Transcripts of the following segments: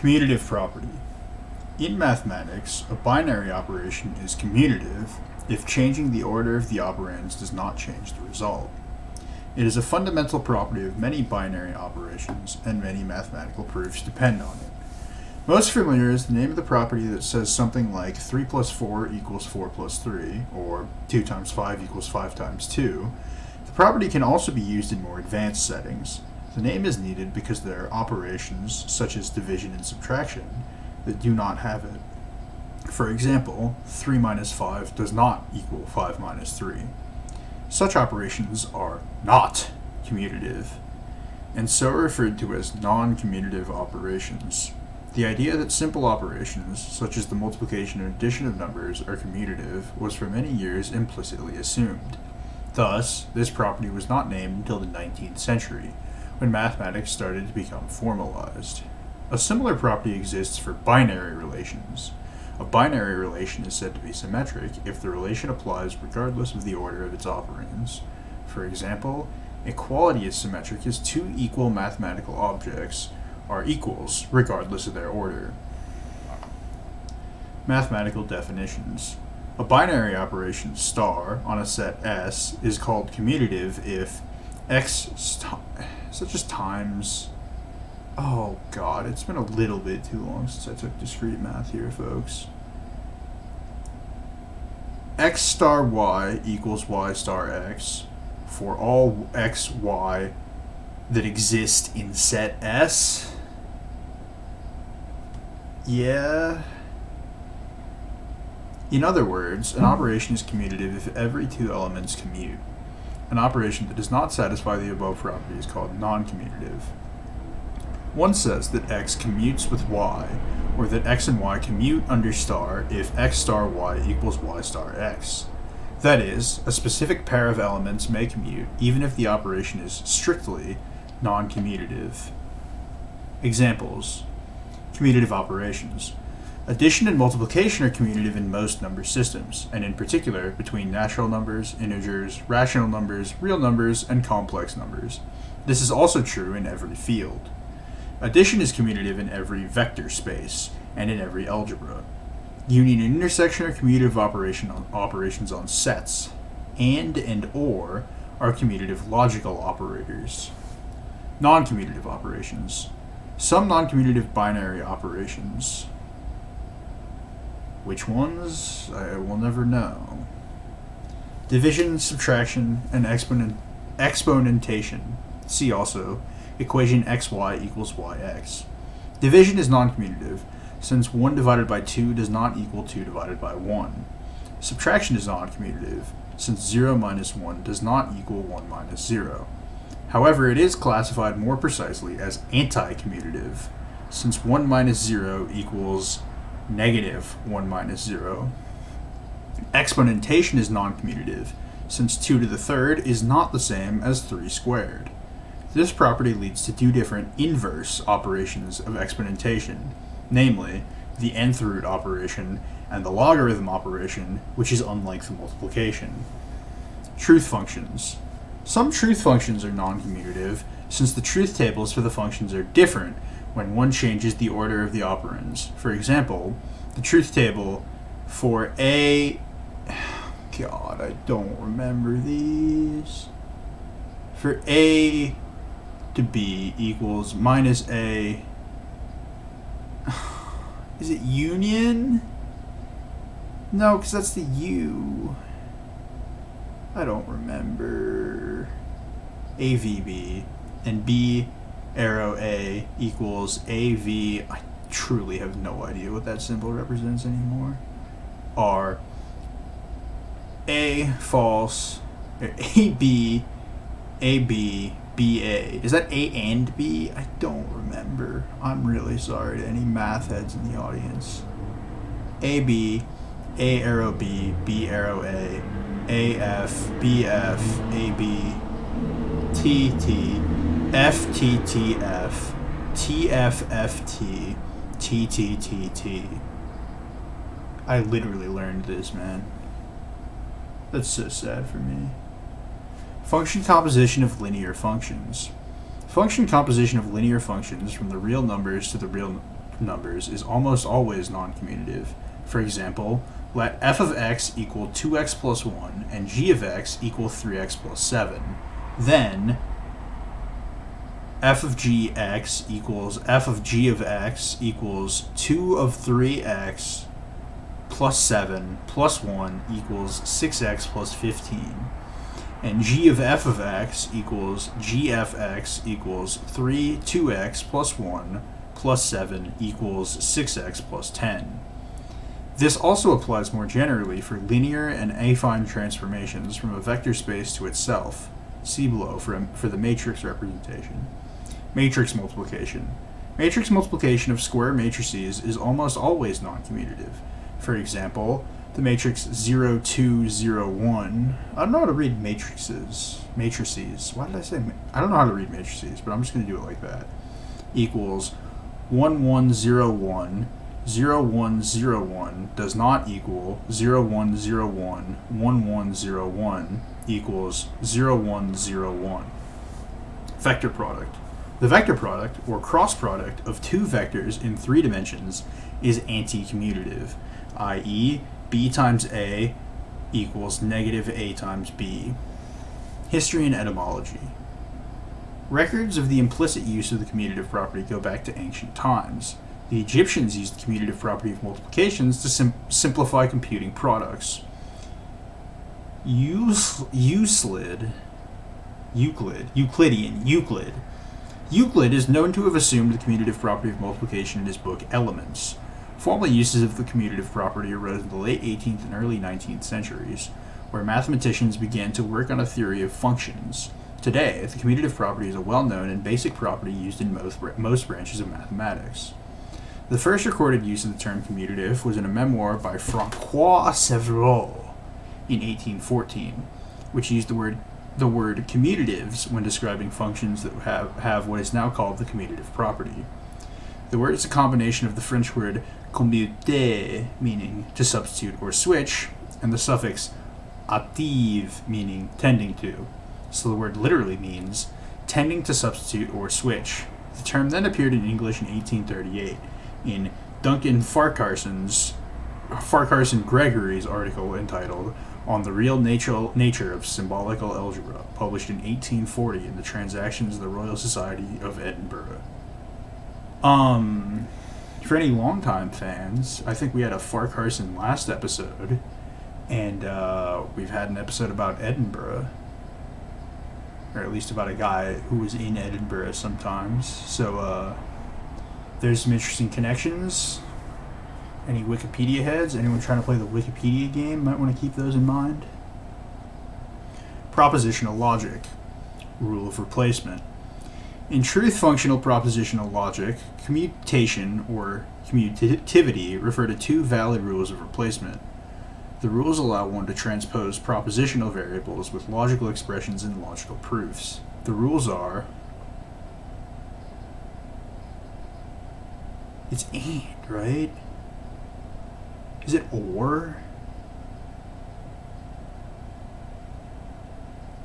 Commutative property. In mathematics, a binary operation is commutative if changing the order of the operands does not change the result. It is a fundamental property of many binary operations, and many mathematical proofs depend on it. Most familiar is the name of the property that says something like 3 plus 4 equals 4 plus 3, or 2 times 5 equals 5 times 2. The property can also be used in more advanced settings. The name is needed because there are operations, such as division and subtraction, that do not have it. For example, 3 minus 5 does not equal 5 minus 3. Such operations are not commutative, and so are referred to as non-commutative operations. The idea that simple operations, such as the multiplication and addition of numbers, are commutative was for many years implicitly assumed. Thus, this property was not named until the 19th century, when mathematics started to become formalized. A similar property exists for binary relations. A binary relation is said to be symmetric if the relation applies regardless of the order of its operands. For example, equality is symmetric as two equal mathematical objects are equals regardless of their order. Mathematical definitions. A binary operation star on a set S is called commutative if x such as times. Oh god, it's been a little bit too long since I took discrete math here, folks. X star y equals y star x for all x, y that exist in set S. Yeah. In other words, an operation is commutative if every two elements commute. An operation that does not satisfy the above property is called non-commutative. One says that x commutes with y, or that x and y commute under star if x star y equals y star x. That is, a specific pair of elements may commute even if the operation is strictly non-commutative. Examples: commutative operations. Addition and multiplication are commutative in most number systems, and in particular between natural numbers, integers, rational numbers, real numbers, and complex numbers. This is also true in every field. Addition is commutative in every vector space, and in every algebra. Union and intersection are commutative operations on sets. And or are commutative logical operators. Non-commutative operations. Some non-commutative binary operations. Which ones? I will never know. Division, subtraction, and exponentation. See also equation xy equals yx. Division is non-commutative, since 1 divided by 2 does not equal 2 divided by 1. Subtraction is non-commutative, since 0 minus 1 does not equal 1 minus 0. However, it is classified more precisely as anti-commutative, since 1 minus 0 equals negative 1 minus 0. Exponentation is non-commutative, since 2 to the third is not the same as 3 squared. This property leads to two different inverse operations of exponentation, namely the nth root operation and the logarithm operation, which is unlike the multiplication. Truth functions. Some truth functions are non-commutative, since the truth tables for the functions are different when one changes the order of the operands. For example, the truth table for a... God, I don't remember these. For a to b equals minus a... Is it union? No, because that's the u. I don't remember. AVB and b arrow a equals AV. I truly have no idea what that symbol represents anymore. Are A false, AB, AB, BA. Is that A and B? I don't remember. I'm really sorry to any math heads in the audience. AB, A arrow B, B arrow A, AF, BF, AB, TT, FTTF, TFFT, TTTT. I literally learned this, man. That's so sad for me. Function composition of linear functions. Function composition of linear functions from the real numbers to the numbers is almost always non-commutative. For example, let f of x equal 2x plus 1 and g of x equal 3x plus 7. Then f of gx equals f of g of x equals 2 of 3x plus 7 plus 1 equals 6x plus 15. And g of f of x equals gfx equals 2x plus 1 plus 7 equals 6x plus 10. This also applies more generally for linear and affine transformations from a vector space to itself. See below for the matrix representation. Matrix multiplication. Matrix multiplication of square matrices is almost always non-commutative. For example, the matrix 0, 2, 0, 1. I don't know how to read matrices. Why did I say? I don't know how to read matrices, but I'm just going to do it like that. Equals 1, 1, 0, 1. 0, 1, 0, 1 does not equal 0, 1, 0, 1, 1, 1, 0, 1 equals 0, 1, 0, 1. Vector product. The vector product, or cross product, of two vectors in 3 dimensions is anti-commutative, i.e. b times a equals negative a times b. History and etymology. Records of the implicit use of the commutative property go back to ancient times. The Egyptians used the commutative property of multiplications to simplify computing products. Euclid is known to have assumed the commutative property of multiplication in his book Elements. Formal uses of the commutative property arose in the late 18th and early 19th centuries, where mathematicians began to work on a theory of functions. Today, the commutative property is a well-known and basic property used in most branches of mathematics. The first recorded use of the term commutative was in a memoir by Francois Sevreau in 1814, which used the word commutatives when describing functions that have what is now called the commutative property. The word is a combination of the French word commuter, meaning to substitute or switch, and the suffix active, meaning tending to. So the word literally means tending to substitute or switch. The term then appeared in English in 1838 in Duncan Farquharson Gregory's article entitled On the Real Nature of Symbolical Algebra, published in 1840 in the Transactions of the Royal Society of Edinburgh. For any longtime fans, I think we had a Farquharson last episode, and we've had an episode about Edinburgh, or at least about a guy who was in Edinburgh sometimes. So there's some interesting connections. Any Wikipedia heads? Anyone trying to play the Wikipedia game might want to keep those in mind. Propositional logic. Rule of replacement. In truth functional propositional logic, commutation or commutativity refer to two valid rules of replacement. The rules allow one to transpose propositional variables with logical expressions and logical proofs. The rules are... It's and, right? Is it or?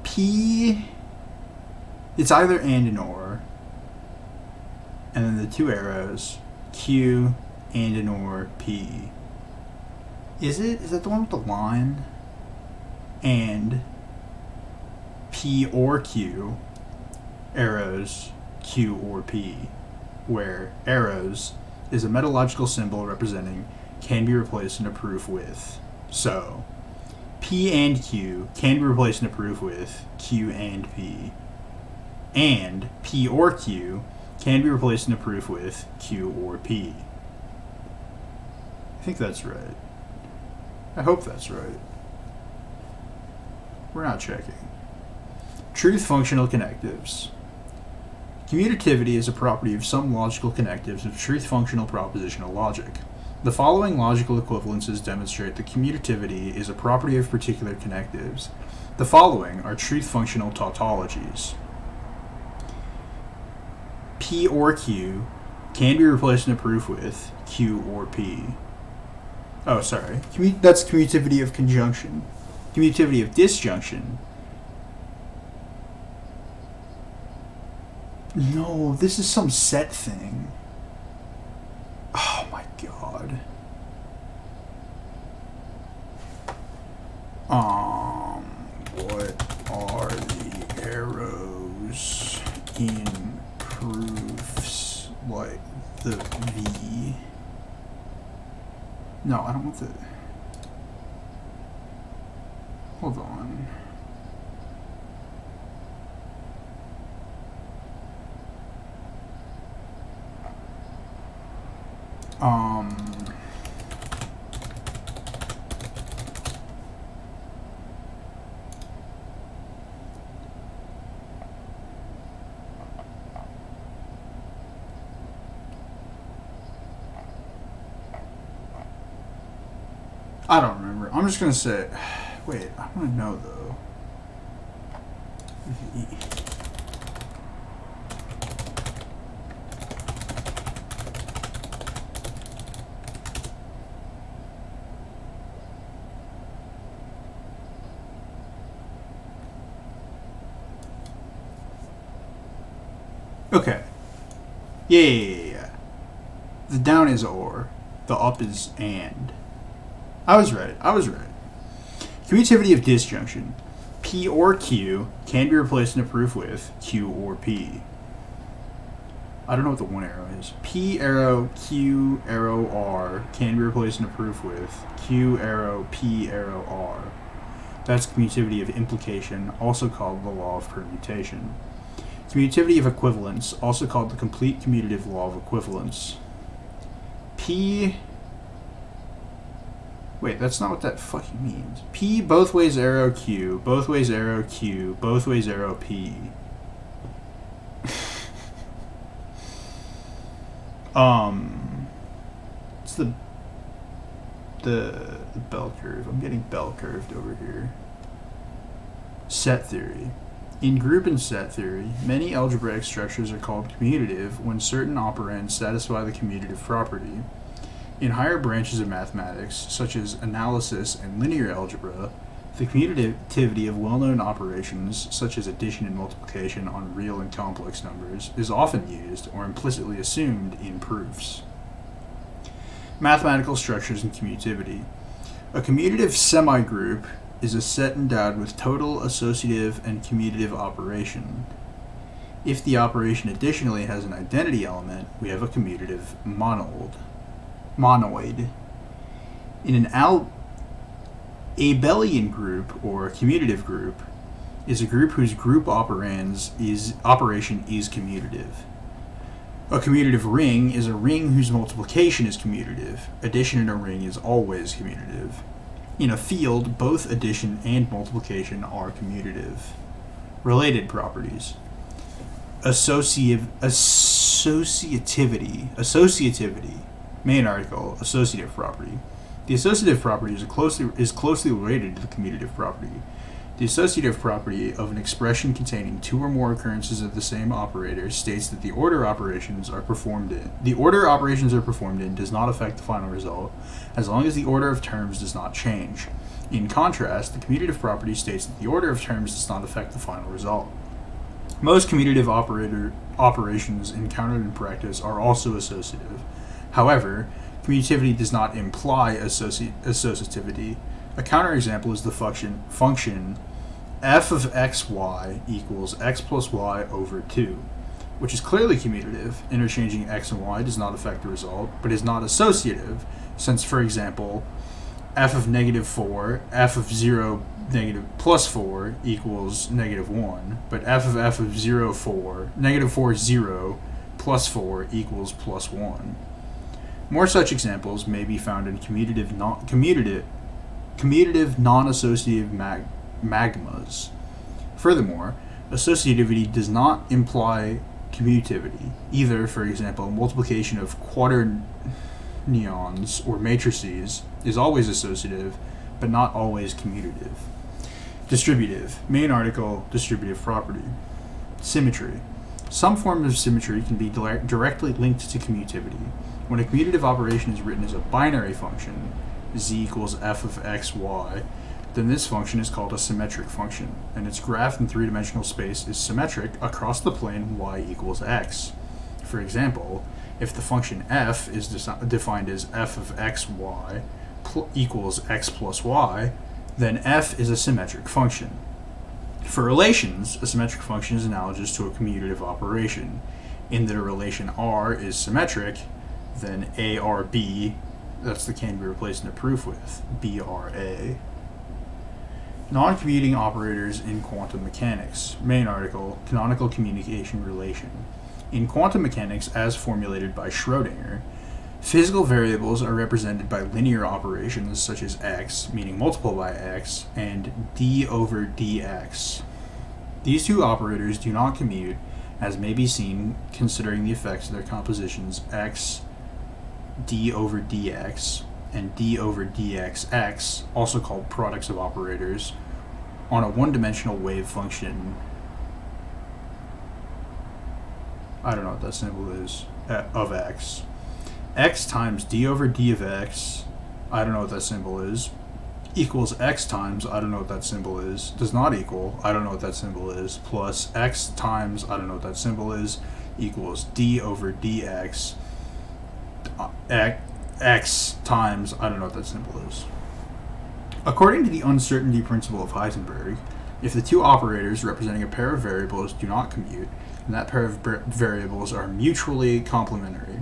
P... It's either and or. And then the two arrows, Q, and or, P. Is it? Is that the one with the line? And P or Q, arrows, Q or P, where arrows is a metalogical symbol representing can be replaced in a proof with. So, P and Q can be replaced in a proof with Q and P. And P or Q can be replaced in a proof with Q or P. I think that's right. I hope that's right. We're not checking. Truth functional connectives. Commutativity is a property of some logical connectives of truth functional propositional logic. The following logical equivalences demonstrate that commutativity is a property of particular connectives. The following are truth functional tautologies. P or Q can be replaced in a proof with Q or P. Oh, sorry. That's commutativity of conjunction. Commutativity of disjunction. No, this is some set thing. What are the arrows in proofs like the V? No, I don't want the. Hold on. I don't remember. I'm just gonna say. Wait, I want to know though. Okay. Yeah. The down is or. The up is and. I was right. Commutativity of disjunction. P or Q can be replaced in a proof with Q or P. I don't know what the one arrow is. P arrow, Q arrow, R can be replaced in a proof with Q arrow, P arrow, R. That's commutativity of implication, also called the law of permutation. Commutativity of equivalence, also called the complete commutative law of equivalence. P... Wait, that's not what that fucking means. P both ways arrow Q, both ways arrow Q, both ways arrow P. It's the bell curve. I'm getting bell curved over here. Set theory. In group and set theory, many algebraic structures are called commutative when certain operands satisfy the commutative property. In higher branches of mathematics, such as analysis and linear algebra, the commutativity of well-known operations, such as addition and multiplication on real and complex numbers, is often used or implicitly assumed in proofs. Mathematical structures and commutativity. A commutative semigroup is a set endowed with total, associative, and commutative operation. If the operation additionally has an identity element, we have a commutative monoid. In an abelian group, or commutative group, is a group whose group operation is commutative. A commutative ring is a ring whose multiplication is commutative. Addition in a ring is always commutative. In a field, both addition and multiplication are commutative. Related properties. Associativity. Main article, associative property. The associative property is closely related to the commutative property. The associative property of an expression containing two or more occurrences of the same operator states that the order operations are performed in does not affect the final result, as long as the order of terms does not change. In contrast, the commutative property states that the order of terms does not affect the final result. Most commutative operations encountered in practice are also associative. However, commutativity does not imply associativity. A counterexample is the function f of xy equals x plus y over 2, which is clearly commutative. Interchanging x and y does not affect the result, but is not associative, since, for example, f of negative 4, f of 0 negative plus 4 equals negative 1, but f of 0, 4, negative 4, 0 plus 4 equals plus 1. More such examples may be found in commutative non-associative magmas. Furthermore, associativity does not imply commutativity. Either, for example, multiplication of quaternions or matrices is always associative, but not always commutative. Distributive. Main article, distributive property. Symmetry. Some forms of symmetry can be directly linked to commutativity. When a commutative operation is written as a binary function, z equals f of x, y, then this function is called a symmetric function, and its graph in three-dimensional space is symmetric across the plane y equals x. For example, if the function f is defined as f of x, y equals x plus y, then f is a symmetric function. For relations, a symmetric function is analogous to a commutative operation. In that a relation R is symmetric, then ARB, that's the can be replaced in a proof with, BRA. Non-commuting operators in quantum mechanics. Main article, canonical communication relation. In quantum mechanics, as formulated by Schrödinger, physical variables are represented by linear operations such as x, meaning multiple by x, and d over dx. These two operators do not commute, as may be seen considering the effects of their compositions x d over dx and d over dxx, also called products of operators, on a one-dimensional wave function. I don't know what that symbol is, of x. X times d over d of x, I don't know what that symbol is, equals x times, I don't know what that symbol is, does not equal, I don't know what that symbol is, plus x times, I don't know what that symbol is, equals d over dx, x times, I don't know what that symbol is. According to the uncertainty principle of Heisenberg, if the two operators representing a pair of variables do not commute, then that pair of variables are mutually complementary,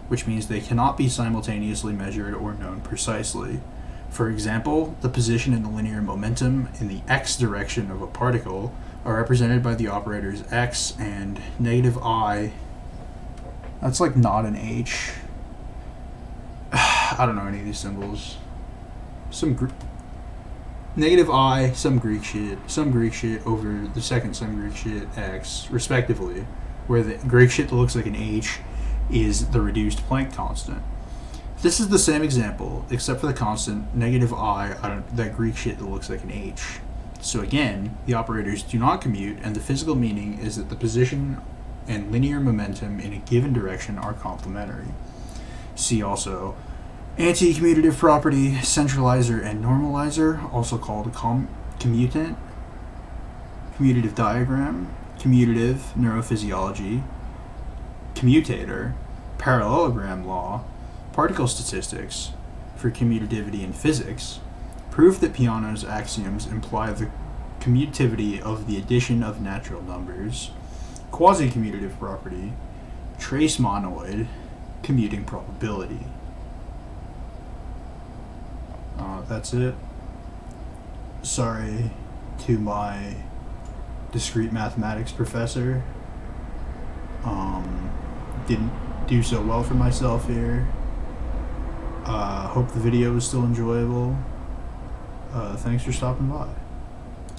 which means they cannot be simultaneously measured or known precisely. For example, the position and the linear momentum in the x direction of a particle are represented by the operators x and negative I. That's like not an H. I don't know any of these symbols. Negative I, some Greek shit over the second some Greek shit x, respectively, where the Greek shit that looks like an H is the reduced Planck constant. This is the same example, except for the constant negative I, that Greek shit that looks like an H. So again, the operators do not commute, and the physical meaning is that the position and linear momentum in a given direction are complementary. See also anti-commutative property, centralizer and normalizer, also called commutant, commutative diagram, commutative neurophysiology, commutator, parallelogram law, particle statistics for commutativity in physics, proof that Peano's axioms imply the commutativity of the addition of natural numbers, quasi-commutative property, trace monoid, commuting probability. That's it. Sorry to my discrete mathematics professor. Didn't do so well for myself here. Hope the video was still enjoyable. Thanks for stopping by.